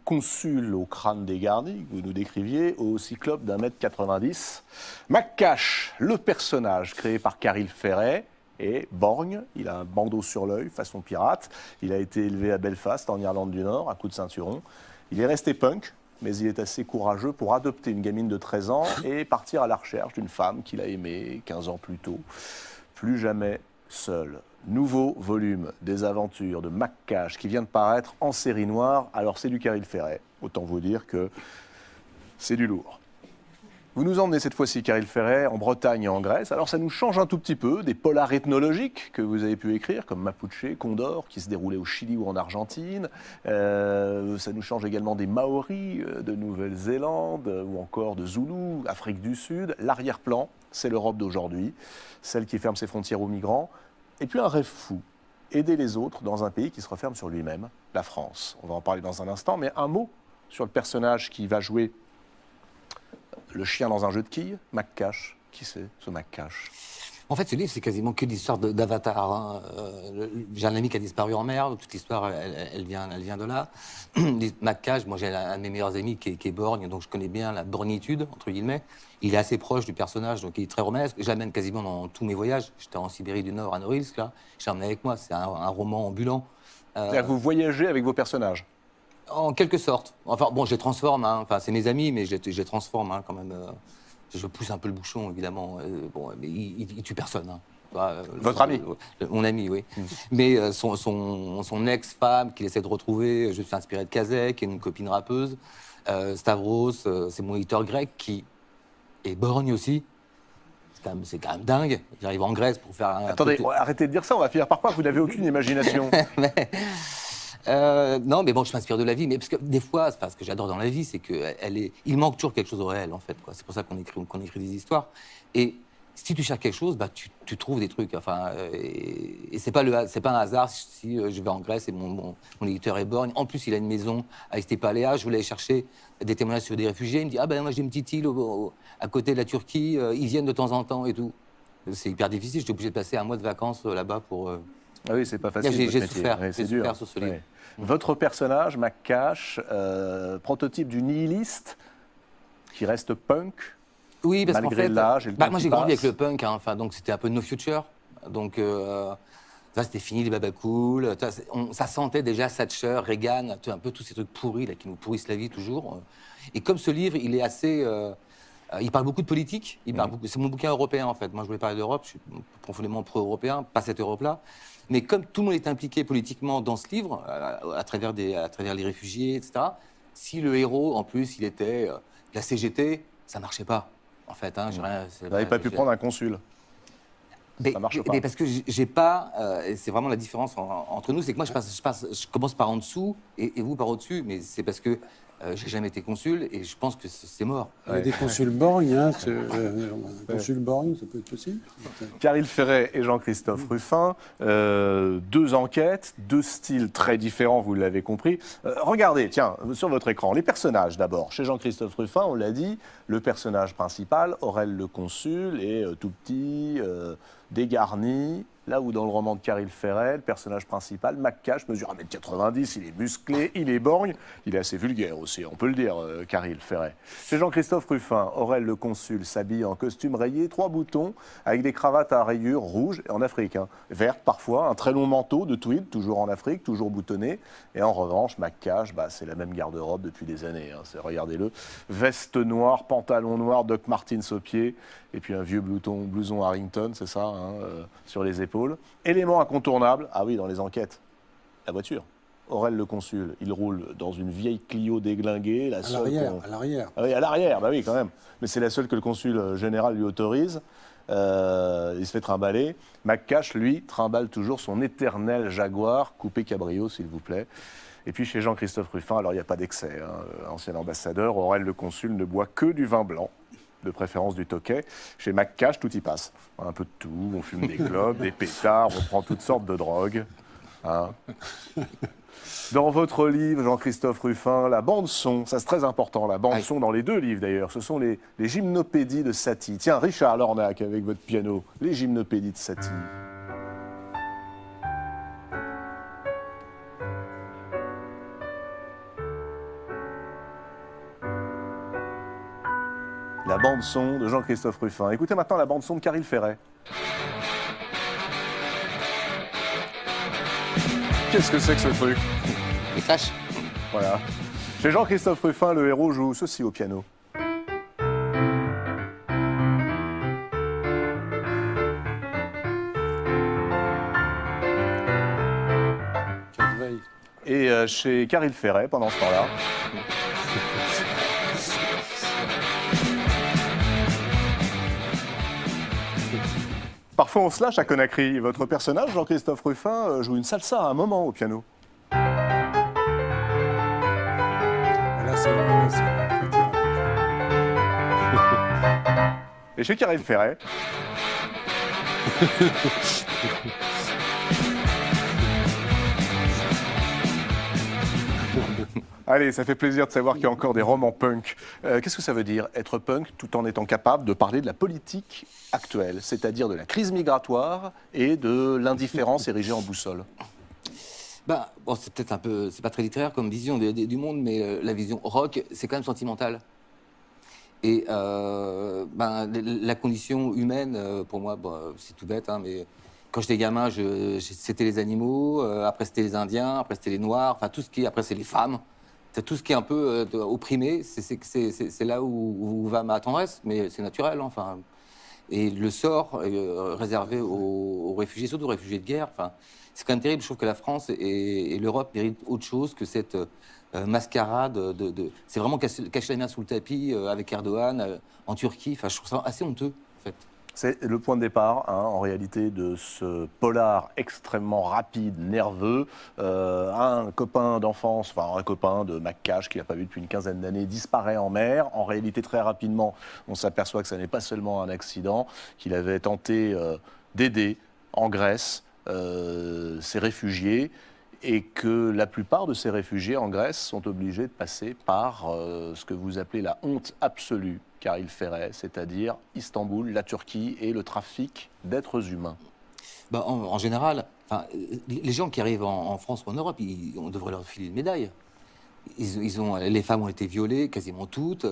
consul au crâne dégarni, que vous nous décriviez, au cyclope d'1,90 m. Maccash, le personnage créé par Caril Ferret, est borgne. Il a un bandeau sur l'œil, façon pirate. Il a été élevé à Belfast, en Irlande du Nord, à coups de ceinturon. Il est resté punk, mais il est assez courageux pour adopter une gamine de 13 ans et partir à la recherche d'une femme qu'il a aimée 15 ans plus tôt. Plus jamais seul. Nouveau volume des aventures de Maccash qui vient de paraître en série noire. Alors c'est du Caril Ferret. Autant vous dire que c'est du lourd. Vous nous emmenez cette fois-ci, Caril Ferret, en Bretagne et en Grèce. Alors ça nous change un tout petit peu des polars ethnologiques que vous avez pu écrire, comme Mapuche, Condor, qui se déroulaient au Chili ou en Argentine. Ça nous change également des Maoris de Nouvelle-Zélande ou encore de Zoulou, Afrique du Sud. L'arrière-plan, c'est l'Europe d'aujourd'hui, celle qui ferme ses frontières aux migrants. Et puis un rêve fou, aider les autres dans un pays qui se referme sur lui-même, la France. On va en parler dans un instant, mais un mot sur le personnage qui va jouer le chien dans un jeu de quilles, Maccash. Qui c'est, ce Maccash? En fait, ce livre, c'est quasiment que l'histoire d'Avatar. Hein. J'ai un ami qui a disparu en mer, toute l'histoire, elle vient de là. Maccash, moi j'ai un de mes meilleurs amis qui est borgne, donc je connais bien la bornitude, entre guillemets. Il est assez proche du personnage, donc il est très romanesque. Je l'amène quasiment dans tous mes voyages. J'étais en Sibérie du Nord, à Norilsk, là. Je l'ai emmené avec moi, c'est un roman ambulant. C'est-à-dire que vous voyagez avec vos personnages? En quelque sorte. Enfin, bon, je les transforme, hein. Enfin, c'est mes amis, mais je les transforme, hein, quand même. Je pousse un peu le bouchon, évidemment. Bon, mais il tue personne, hein. Votre ami? Mon ami, oui. Mais son ex-femme qu'il essaie de retrouver, je suis inspiré de Kazek, qui est une copine rappeuse. Stavros, c'est mon éditeur grec qui est borgne aussi. C'est quand même dingue. Il arrive en Grèce pour faire un... Attendez, arrêtez de dire ça, on va finir par croire que vous n'avez aucune imagination. Non, mais bon, je m'inspire de la vie. Mais parce que des fois, ce que j'adore dans la vie, c'est il manque toujours quelque chose au réel, en fait. C'est pour ça qu'on écrit des histoires. Et si tu cherches quelque chose, bah, tu trouves des trucs. Enfin, et c'est pas un hasard si je vais en Grèce et mon éditeur est borgne. En plus, il a une maison à Estepaléa. Je voulais aller chercher des témoignages sur des réfugiés. Il me dit, ah ben moi j'ai une petite île à côté de la Turquie. Ils viennent de temps en temps et tout. C'est hyper difficile. J'étais obligé de passer un mois de vacances là-bas pour... Ah oui, c'est pas facile. J'ai souffert, ouais, j'ai souffert sur ce livre. Ouais. Votre personnage, Maccash, prototype du nihiliste qui reste punk. Oui, parce qu'en fait, l'âge et le temps moi qui j'ai grandi passe. avec le punk, hein, enfin, donc c'était un peu No Future. Donc ça, c'était fini les babacools. Ça sentait déjà Thatcher, Reagan, un peu tous ces trucs pourris là, qui nous pourrissent la vie toujours. Et comme ce livre, il est assez... il parle beaucoup de politique. C'est mon bouquin européen, en fait. Moi, je voulais parler d'Europe. Je suis profondément pro-européen, pas cette Europe-là. Mais comme tout le monde est impliqué politiquement dans ce livre, à travers les réfugiés, etc., si le héros, en plus, il était de la CGT, ça marchait pas, en fait. Hein, Vous n'avez pas pu prendre un consul. Ça marche pas. Mais parce que j'ai pas... et c'est vraiment la différence entre nous, c'est que moi, je commence par en dessous et vous par au-dessus, mais c'est parce que j'ai jamais été consul et je pense que c'est mort. Il y a des consuls borgnes, hein, un consul borgne, ça peut être possible. Caril Ferret et Jean-Christophe Ruffin, deux enquêtes, deux styles très différents, vous l'avez compris. Regardez, tiens, sur votre écran, les personnages d'abord. Chez Jean-Christophe Ruffin, on l'a dit, le personnage principal, Aurel le consul, est tout petit, dégarni. Là où dans le roman de Caril Ferret, le personnage principal, Maccash, mesure 1,90 m, il est musclé, il est borgne, il est assez vulgaire aussi, on peut le dire, Caril Ferret. Chez Jean-Christophe Ruffin, Aurel le consul s'habille en costume rayé, 3 boutons, avec des cravates à rayures rouges, en Afrique, hein, vertes parfois, un très long manteau de tweed, toujours en Afrique, toujours boutonné. Et en revanche, Maccash, c'est la même garde-robe depuis des années, hein, regardez-le, veste noire, pantalon noir, Doc Martens aux pieds, et puis un vieux blouson Harrington, c'est ça, hein, sur les épaules. Élément incontournable, ah oui, dans les enquêtes, la voiture. Aurel le consul, il roule dans une vieille Clio déglinguée. À l'arrière. Ah oui, à l'arrière, bah oui, quand même. Mais c'est la seule que le consul général lui autorise. Il se fait trimballer. Maccash, lui, trimballe toujours son éternel Jaguar, coupé cabrio, s'il vous plaît. Et puis chez Jean-Christophe Ruffin, alors il n'y a pas d'excès, hein, ancien ambassadeur, Aurel le consul ne boit que du vin blanc, de préférence du Tokay. Chez Maccash, tout y passe. Un peu de tout, on fume des clopes, des pétards, on prend toutes sortes de drogues. Hein. Dans votre livre, Jean-Christophe Ruffin, la bande-son, ça c'est très important, la bande-son dans les deux livres d'ailleurs, ce sont les gymnopédies de Satie. Tiens, Richard Lornac avec votre piano, les gymnopédies de Satie. La bande-son de Jean-Christophe Ruffin. Écoutez maintenant la bande-son de Caril Ferret. Qu'est-ce que c'est que ce truc? Les Clash. Voilà. Chez Jean-Christophe Ruffin, le héros joue ceci au piano. Quelle Et chez Caril Ferret, pendant ce temps-là. Parfois on se lâche à Conakry. Votre personnage, Jean-Christophe Ruffin, joue une salsa à un moment au piano. Là, c'est Et chez Caril Ferret. Allez, ça fait plaisir de savoir qu'il y a encore des romans punk. Qu'est-ce que ça veut dire, être punk tout en étant capable de parler de la politique actuelle, c'est-à-dire de la crise migratoire et de l'indifférence érigée en boussole? Bah, bon, c'est peut-être un peu, c'est pas très littéraire comme vision du monde, mais la vision rock, c'est quand même sentimental. Et la condition humaine, pour moi, c'est tout bête, hein, mais quand j'étais gamin, c'était les animaux, après c'était les Indiens, après c'était les Noirs, enfin tout ce qui, après c'est les femmes. C'est tout ce qui est un peu opprimé, c'est là où va ma tendresse, mais c'est naturel, hein, enfin. Et le sort réservé aux réfugiés, surtout aux réfugiés de guerre, enfin, c'est quand même terrible. Je trouve que la France et l'Europe méritent autre chose que cette mascarade c'est vraiment cacher la main sous le tapis avec Erdogan en Turquie. Enfin, je trouve ça assez honteux, en fait. C'est le point de départ, hein, en réalité, de ce polar extrêmement rapide, nerveux. Un copain d'enfance, enfin un copain de McCash qu'il n'a pas vu depuis une quinzaine d'années, disparaît en mer. En réalité, très rapidement, on s'aperçoit que ce n'est pas seulement un accident, qu'il avait tenté d'aider en Grèce ces réfugiés et que la plupart de ces réfugiés en Grèce sont obligés de passer par ce que vous appelez la honte absolue, Caril Ferret, c'est-à-dire Istanbul, la Turquie et le trafic d'êtres humains. Bah, en général, les gens qui arrivent en France ou en Europe, on devrait leur filer une médaille. Les femmes ont été violées, quasiment toutes.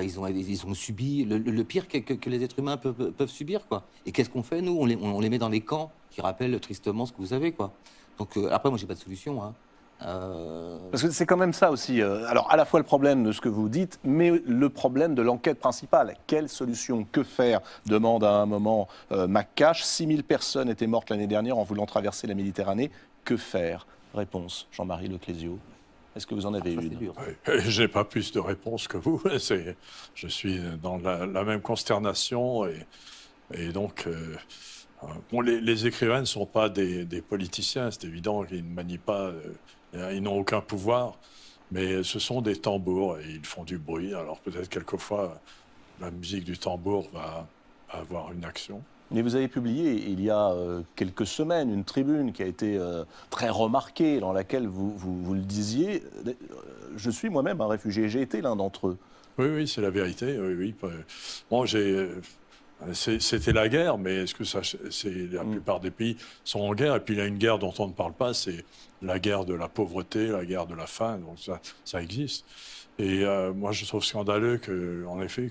Ils ont subi le pire que les êtres humains peuvent subir, quoi. Et qu'est-ce qu'on fait, nous? On les met dans des camps qui rappellent tristement ce que vous avez, quoi. Donc après, moi, j'ai pas de solution, hein. Parce que c'est quand même ça aussi. Alors, à la fois le problème de ce que vous dites, mais le problème de l'enquête principale. Quelle solution? Que faire? Demande à un moment McCash. 6000 personnes étaient mortes l'année dernière en voulant traverser la Méditerranée. Que faire? Réponse, Jean-Marie Leclésio. Est-ce que vous en avez une? Je n'ai pas plus de réponses que vous. Je suis dans la même consternation. Et donc, bon, les écrivains ne sont pas des politiciens. C'est évident qu'ils ne manient pas, ils n'ont aucun pouvoir. Mais ce sont des tambours et ils font du bruit. Alors peut-être quelquefois, la musique du tambour va avoir une action. Mais vous avez publié il y a quelques semaines une tribune qui a été très remarquée, dans laquelle vous le disiez. Je suis moi-même un réfugié, j'ai été l'un d'entre eux. Oui, c'est la vérité. Oui. Bon, c'était la guerre, mais est-ce que la plupart des pays sont en guerre? Et puis il y a une guerre dont on ne parle pas, c'est la guerre de la pauvreté, la guerre de la faim. Donc ça existe. Et moi, je trouve scandaleux en effet,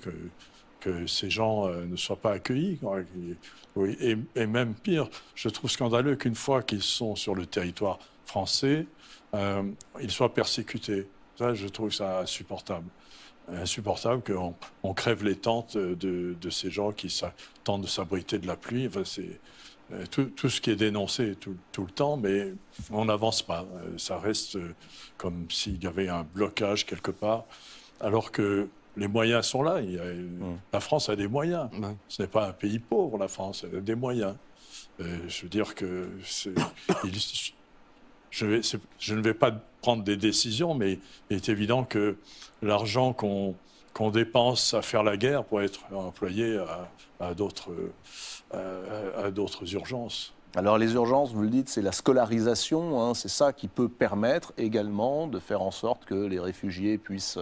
que ces gens ne soient pas accueillis. Oui, et même pire, je trouve scandaleux qu'une fois qu'ils sont sur le territoire français, ils soient persécutés. Ça, je trouve ça insupportable. Insupportable qu'on crève les tentes de ces gens qui tentent de s'abriter de la pluie. Enfin, c'est tout ce qui est dénoncé tout le temps, mais on n'avance pas. Ça reste comme s'il y avait un blocage quelque part, alors que les moyens sont là. La France a des moyens. Ouais. Ce n'est pas un pays pauvre, la France. Elle a des moyens. Je veux dire que je ne vais pas prendre des décisions, mais il est évident que l'argent qu'on dépense à faire la guerre pourrait être employé à d'autres urgences. Alors les urgences, vous le dites, c'est la scolarisation, hein, c'est ça qui peut permettre également de faire en sorte que les réfugiés puissent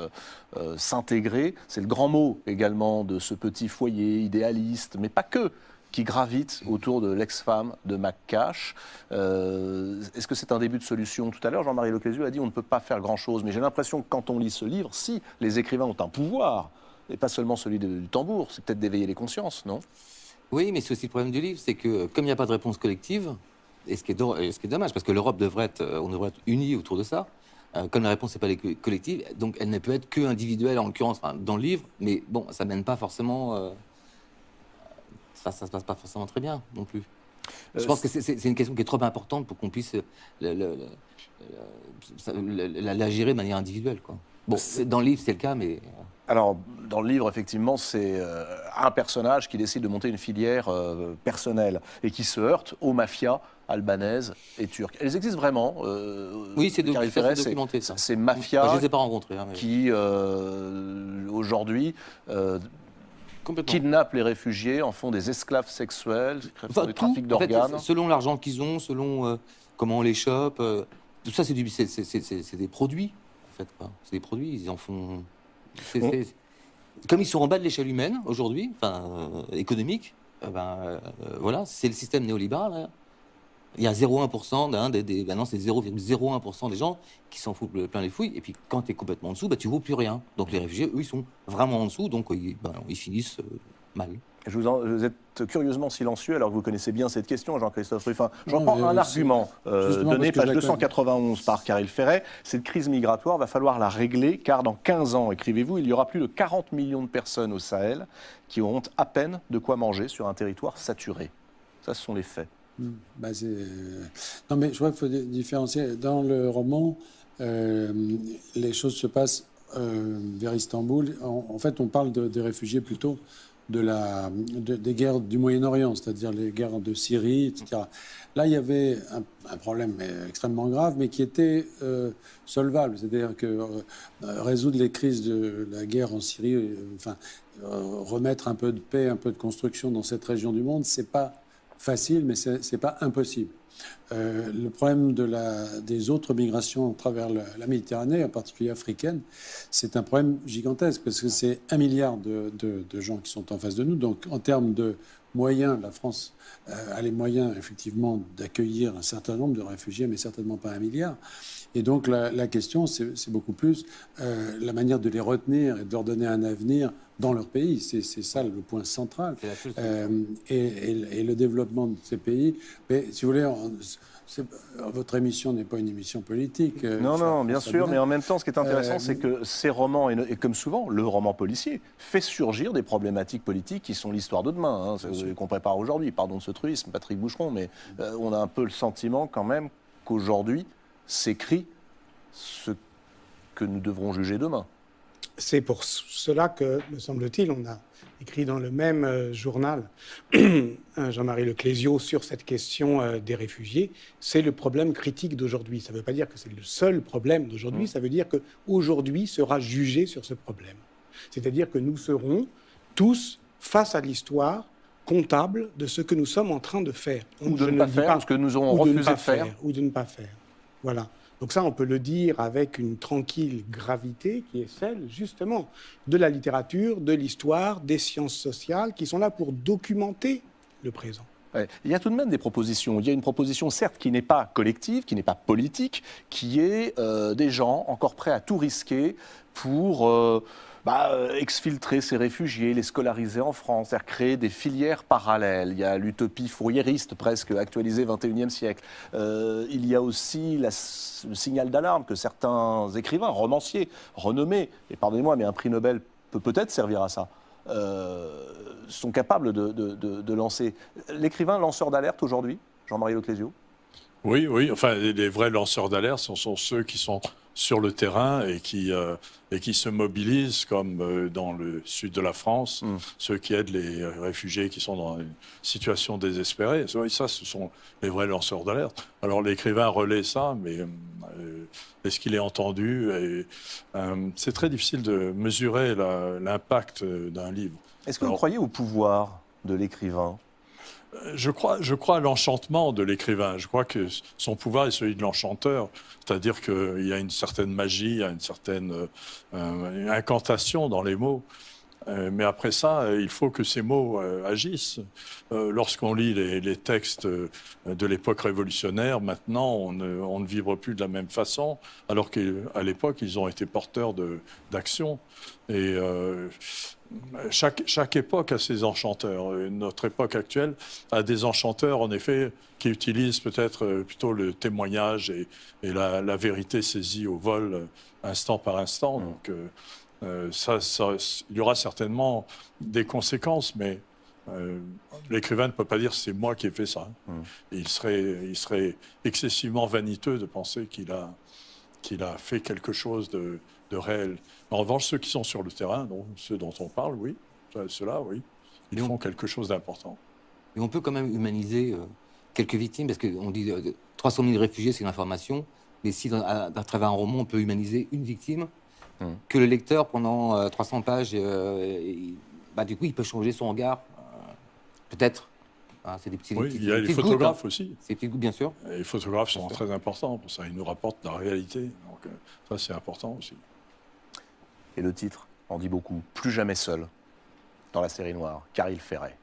s'intégrer. C'est le grand mot également de ce petit foyer idéaliste, mais pas que, qui gravite autour de l'ex-femme de McCash. Est-ce que c'est un début de solution? Tout à l'heure, Jean-Marie Leclésio a dit on ne peut pas faire grand-chose, mais j'ai l'impression que quand on lit ce livre, si les écrivains ont un pouvoir, et pas seulement celui du tambour. C'est peut-être d'éveiller les consciences, non? Oui, mais c'est aussi le problème du livre, c'est que comme il n'y a pas de réponse collective, et ce qui est dommage, parce que l'Europe on devrait être unis autour de ça, comme la réponse n'est pas collective, donc elle ne peut être que individuelle, en l'occurrence, enfin, dans le livre, mais bon, ça mène pas forcément... ça se passe pas forcément très bien non plus. Je pense que c'est une question qui est trop importante pour qu'on puisse la gérer de manière individuelle, quoi. Bon, dans le livre, c'est le cas, mais... Alors, dans le livre, effectivement, c'est un personnage qui décide de monter une filière personnelle et qui se heurte aux mafias albanaises et turques. Elles existent vraiment. Oui, c'est documenté, ça. Ces mafias je ne les ai pas rencontrées. Hein, mais... qui, aujourd'hui, kidnappent les réfugiés, en font des esclaves sexuels, font des trafics d'organes. En fait, selon l'argent qu'ils ont, selon comment on les chope, tout ça, c'est des produits, en fait, quoi. C'est des produits, ils en font... Comme ils sont en bas de l'échelle humaine, aujourd'hui, économique, voilà, c'est le système néolibéral. Hein. Il y a 0,1% maintenant c'est 0,01% des gens qui s'en foutent plein les fouilles. Et puis quand tu es complètement en dessous, tu ne vaux plus rien. Donc les réfugiés, eux, ils sont vraiment en dessous, donc ils finissent mal. Vous êtes curieusement silencieux alors que vous connaissez bien cette question, Jean-Christophe Rufin. J'en prends un argument donné, page 291 par Caril Ferret. Cette crise migratoire, va falloir la régler car dans 15 ans, écrivez-vous, il y aura plus de 40 millions de personnes au Sahel qui auront à peine de quoi manger sur un territoire saturé. Ça, ce sont les faits. Non, mais je crois qu'il faut différencier. Dans le roman, les choses se passent vers Istanbul. En fait, on parle des réfugiés plutôt des guerres du Moyen-Orient, c'est-à-dire les guerres de Syrie, etc. Là, il y avait un problème extrêmement grave, mais qui était solvable. C'est-à-dire que résoudre les crises de la guerre en Syrie, remettre un peu de paix, un peu de construction dans cette région du monde, c'est pas facile, mais c'est pas impossible. Le problème des autres migrations à travers la Méditerranée, en particulier africaine, c'est un problème gigantesque parce que c'est 1 milliard de gens qui sont en face de nous. Donc, en termes de moyens, la France a les moyens, effectivement, d'accueillir un certain nombre de réfugiés, mais certainement pas 1 milliard. Et donc, la question, c'est beaucoup plus la manière de les retenir et de leur donner un avenir dans leur pays. C'est ça le point central. Et le développement de ces pays. Mais si vous voulez, votre émission n'est pas une émission politique. Non, bien sûr, mais en même temps, ce qui est intéressant, c'est que ces romans, et comme souvent, le roman policier, fait surgir des problématiques politiques qui sont l'histoire de demain, qu'on prépare aujourd'hui. Pardon de ce truisme, Patrick Boucheron, mais on a un peu le sentiment quand même qu'aujourd'hui s'écrit ce que nous devrons juger demain. C'est pour cela que, me semble-t-il, on a écrit dans le même journal, Jean-Marie Leclésio, sur cette question des réfugiés. C'est le problème critique d'aujourd'hui. Ça ne veut pas dire que c'est le seul problème d'aujourd'hui, ça veut dire qu'aujourd'hui sera jugé sur ce problème. C'est-à-dire que nous serons tous, face à l'histoire, comptables de ce que nous sommes en train de faire. Ou de ne pas faire, ce que nous aurons refusé de faire. Ou de ne pas faire. Voilà. Donc ça, on peut le dire avec une tranquille gravité qui est celle, justement, de la littérature, de l'histoire, des sciences sociales, qui sont là pour documenter le présent. Ouais. Il y a tout de même des propositions. Il y a une proposition, certes, qui n'est pas collective, qui n'est pas politique, qui est des gens encore prêts à tout risquer pour exfiltrer ces réfugiés, les scolariser en France, c'est-à-dire créer des filières parallèles. Il y a l'utopie fourriériste presque actualisée au XXIe siècle. Il y a aussi le signal d'alarme que certains écrivains, romanciers, renommés, et pardonnez-moi, mais un prix Nobel peut peut-être servir à ça, sont capables de lancer. L'écrivain lanceur d'alerte aujourd'hui, Jean-Marie Leclésio? Oui, enfin, les vrais lanceurs d'alerte sont ceux qui sont sur le terrain et qui se mobilisent, comme dans le sud de la France, ceux qui aident les réfugiés qui sont dans une situation désespérée. Oui, ça, ce sont les vrais lanceurs d'alerte. Alors l'écrivain relaie ça, mais est-ce qu'il est entendu? C'est très difficile de mesurer l'impact d'un livre. Est-ce que vous croyez au pouvoir de l'écrivain? Je crois à l'enchantement de l'écrivain. Je crois que son pouvoir est celui de l'enchanteur. C'est-à-dire qu'il y a une certaine magie, il y a une certaine incantation dans les mots. Mais après ça, il faut que ces mots agissent. Lorsqu'on lit les textes de l'époque révolutionnaire, maintenant, on ne vibre plus de la même façon, alors qu'à l'époque, ils ont été porteurs d'action. Et chaque époque a ses enchanteurs. Notre époque actuelle a des enchanteurs, en effet, qui utilisent peut-être plutôt le témoignage et la vérité saisie au vol, instant par instant. Donc, il y aura certainement des conséquences, mais l'écrivain ne peut pas dire c'est moi qui ai fait ça. Il serait excessivement vaniteux de penser qu'il a fait quelque chose de réel. En revanche, ceux qui sont sur le terrain, donc ceux dont on parle, oui, ceux-là, oui, ils font quelque chose d'important. Mais on peut quand même humaniser quelques victimes, parce qu'on dit 300 000 réfugiés, c'est une information, mais si à travers un roman, on peut humaniser une victime, que le lecteur, pendant 300 pages, du coup, il peut changer son regard, peut-être. C'est des petits. Oui, il y a les photographes aussi. C'est petits goûts, bien sûr. Et les photographes sont très importants pour ça. Ils nous rapportent la réalité. Donc, ça, c'est important aussi. Et le titre en dit beaucoup. Plus jamais seul, dans la série noire, Caril Ferret.